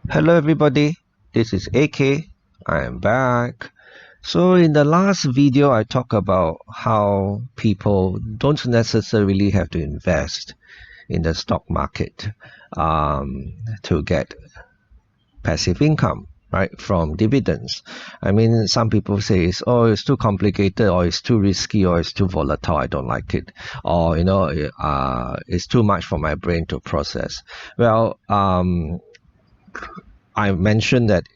Hello everybody, this is AK. I am back. So in the last video I talked about how people don't necessarily have to invest in the stock market to get passive income, right, from dividends. I mean, some people say it's too complicated, or it's too risky, or it's too volatile, I don't like it, or it's too much for my brain to process. Well, I mentioned that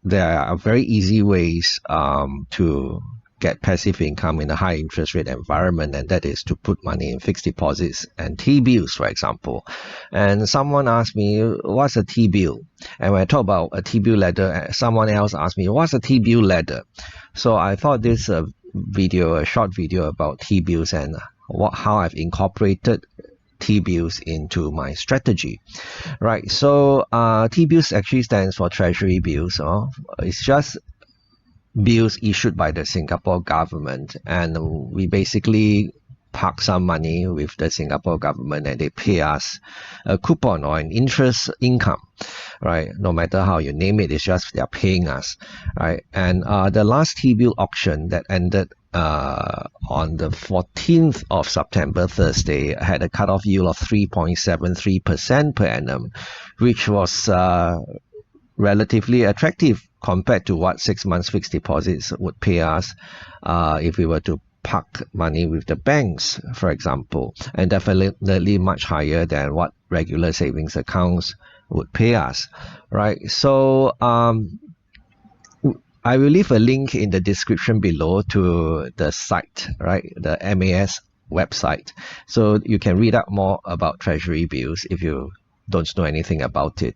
there are very easy ways to get passive income in a high interest rate environment, and that is to put money in fixed deposits and T-bills, for example. And someone asked me, what's a T-bill? And when I talk about a T-bill ladder, someone else asked me, what's a T-bill ladder? So I thought this a short video about T-bills and how I've incorporated T-bills into my strategy, right? So T-bills actually stands for Treasury bills. It's just bills issued by the Singapore government, and we basically park some money with the Singapore government, and they pay us a coupon or an interest income, right? No matter how you name it, it's just they're paying us, right? And the last T-bill auction that ended on the 14th of September, Thursday, had a cutoff yield of 3.73% per annum, which was relatively attractive compared to what 6 months fixed deposits would pay us if we were to park money with the banks, for example, and definitely much higher than what regular savings accounts would pay us, right? So I will leave a link in the description below to the site, right? The MAS website. So you can read up more about Treasury bills if you don't know anything about it.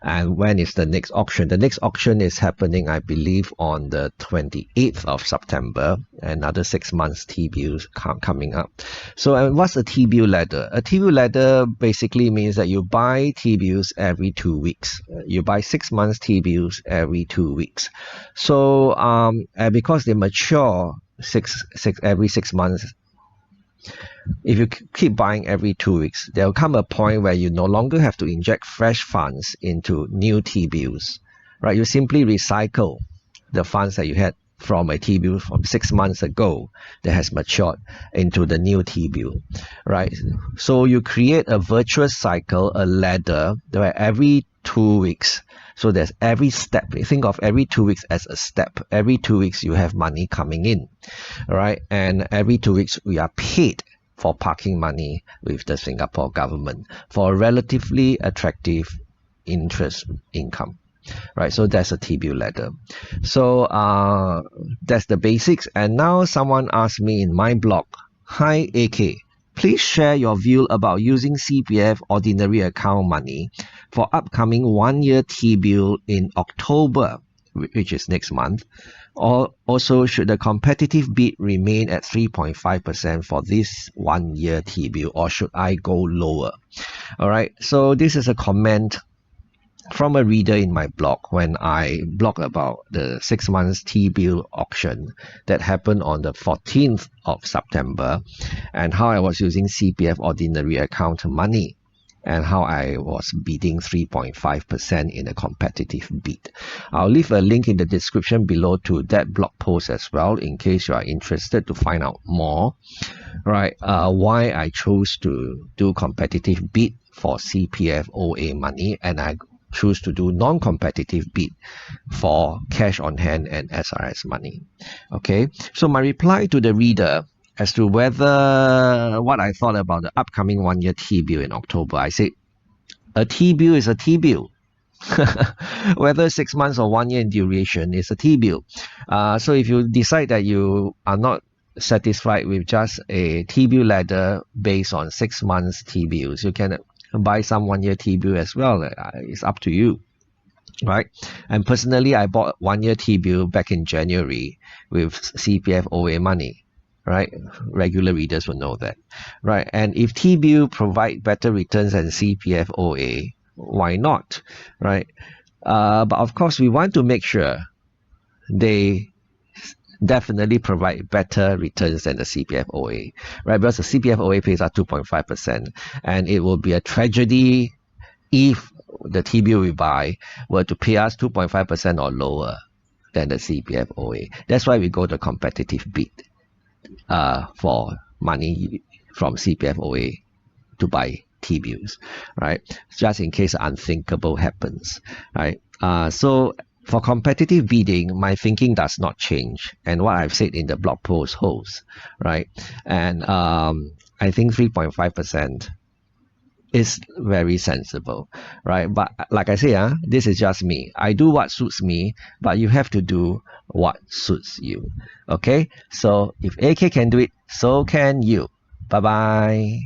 And when is the next auction? The next auction is happening, I believe, on the 28th of September. Another 6 months T-bills coming up. So and what's a T-bill ladder? A T-bill ladder basically means that you buy T-bills every 2 weeks. You buy 6 months T-bills every 2 weeks. So and because they mature every 6 months, if you keep buying every 2 weeks, there will come a point where you no longer have to inject fresh funds into new T-bills, right? You simply recycle the funds that you had from a T-bill from 6 months ago that has matured into the new T-bill, right? So you create a virtuous cycle, a ladder, where every 2 weeks, so there's every step. Think of every 2 weeks as a step. Every 2 weeks you have money coming in, right? And every 2 weeks we are paid for parking money with the Singapore government for a relatively attractive interest income, right? So that's a T-bill ladder. So that's the basics. And now someone asked me in my blog, hi AK, please share your view about using CPF ordinary account money for upcoming 1-year T-bill in October, which is next month. Also, should the competitive bid remain at 3.5% for this 1-year T-bill, or should I go lower? All right, so this is a comment from a reader in my blog when I blog about the 6 months T-bill auction that happened on the 14th of September, and how I was using CPF ordinary account money, and how I was bidding 3.5% in a competitive bid. I'll leave a link in the description below to that blog post as well, in case you are interested to find out more, right? Why I chose to do competitive bid for CPF OA money, and I choose to do non-competitive bid for cash on hand and SRS money. Okay, so my reply to the reader as to what I thought about the upcoming 1-year T-bill in October, I said a T-bill is a T-bill. Whether 6 months or 1 year in duration is a T-bill. So if you decide that you are not satisfied with just a T-bill ladder based on 6 months T-bills, you can buy some 1-year T-bill as well. It's up to you, right? And personally, I bought 1-year T-bill back in January with CPF OA money, right? Regular readers will know that, right? And if T-bill provide better returns than CPF OA, why not, right? But of course, we want to make sure they definitely provide better returns than the CPF OA, right? Because the CPF OA pays out 2.5%, and it will be a tragedy if the T-bill we buy were to pay us 2.5% or lower than the CPF OA. That's why we go to competitive bid for money from CPF OA to buy T-bills, right? Just in case unthinkable happens, right? So for competitive bidding, my thinking does not change, and what I've said in the blog post holds, right? And I think 3.5% is very sensible, right? But like I say, this is just me. I do what suits me, but you have to do what suits you. Okay? So if AK can do it, so can you. Bye bye.